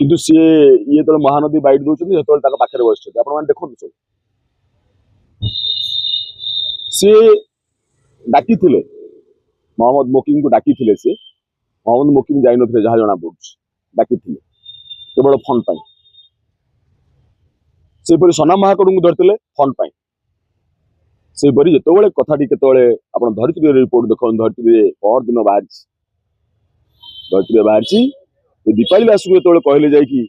किंतु सी ये तो महानदी बैठ दौरान जो पाखे बस देखो सब सी डाकी मोहम्मद मोकिम को डाकी सी मोहम्मद मोकिम जाई न जहाँ जना पड़ डाकी केवल फंड पाई से सोना महाकड़ को धरते फंड पाई से जिते कथाटी आप धरित्री रिपोर्ट देख धरित्री पर दिन बाहर धरित्री बाहर दीपाली दास को जो कहले जाकि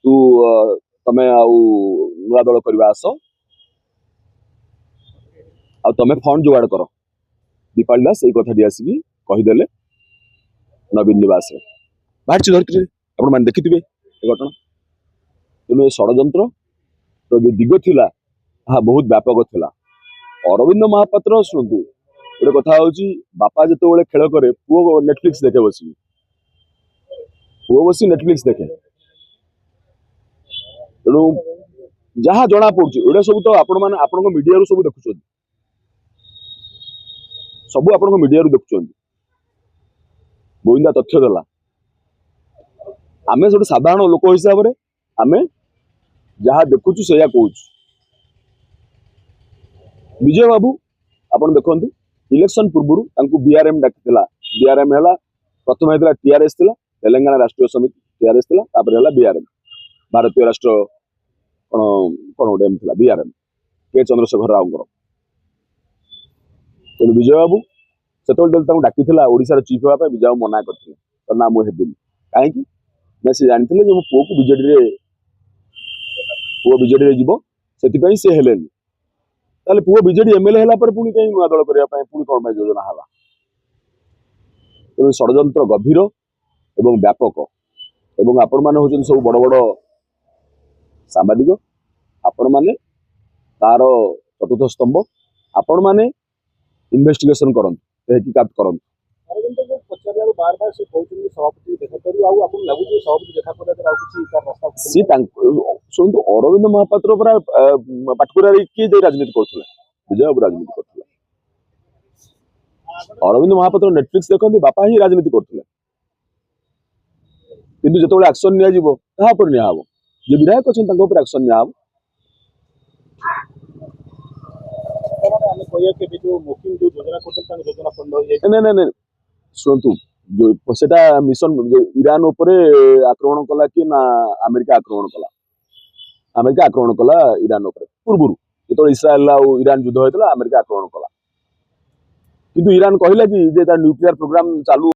तू तमें नुआ दल करवा आस तमें फंड जोगाड़ कर दीपाली दास यही कथाटी आसिक कहीदेले नवीन निवास बाहर धरित्री आप देखिथे घटना तेणु षड्यंत्र तो जो दिग थिला बहुत व्यापक थिला। अरविंद महापात्र शुणु गोटे कथा हूँ बापा जो खेल करे पुओ नेटफ्लिक्स देखे बसिक पुओ बस नेटफ्लिक्स देखे तेणु जहाँ जना पड़ा सब तो आपण मीडिया सब देखुं सब आप मीडिया देखुं गोविंदा तथ्य देला आमे सब साधारण लोक हिसाब से आमे जहाँ देखुचु से कहूँ विजय बाबू आपन देखु इलेक्शन पूर्व बीआरएम डाकी बीआरएम है प्रथम होता टीआरएस तेलंगाना राष्ट्रीय समिति टीआरएस है बीआरएम भारतीय राष्ट्र कौन गोटे बीआरएम के चंद्रशेखर राव तेणु विजय बाबू से डाकी ओडिशार चीफ हाँपे विजय बाबू मना करते ना मुझे कहीं सी जानी मो पुओ को बीजेडी जीव से सी हेले ताले पुओ बीजेडी एमएलए है पुणी कहीं नुआ दल करने पुणी कौन योजना है तेणु षड्यंत्र गभीर एवं व्यापक एवं आपण मैंने हूँ सब बड़ बड़ सांबादिक आपण मैंने तार चतुर्थ स्तंभ आपण मैंने इन्वेस्टिगेशन करंतु तहकीकात करंतु बार बार से सभापति देखा करूँ लगुच सभापति देखा सी शुणु अरविंद महापात्र पाटकुरा किए राजनीति करते विजय बाबू राजनीति करते अरविंद महापात्र नेटफ्लिक्स देखते बापा ही राजनीति करते किंतु जो एक्शन निया जे विधायक अच्छा एक्शन निया शुणु जो सेटा मिशन ईरान उपरे आक्रमण कला कि ना अमेरिका आक्रमण कला ईरान उपरे पूर्व जो इस्राएल और ईरान युद्ध होता अमेरिका आक्रमण कला किंतु ईरान कहला कि न्यूक्लियर प्रोग्राम चालू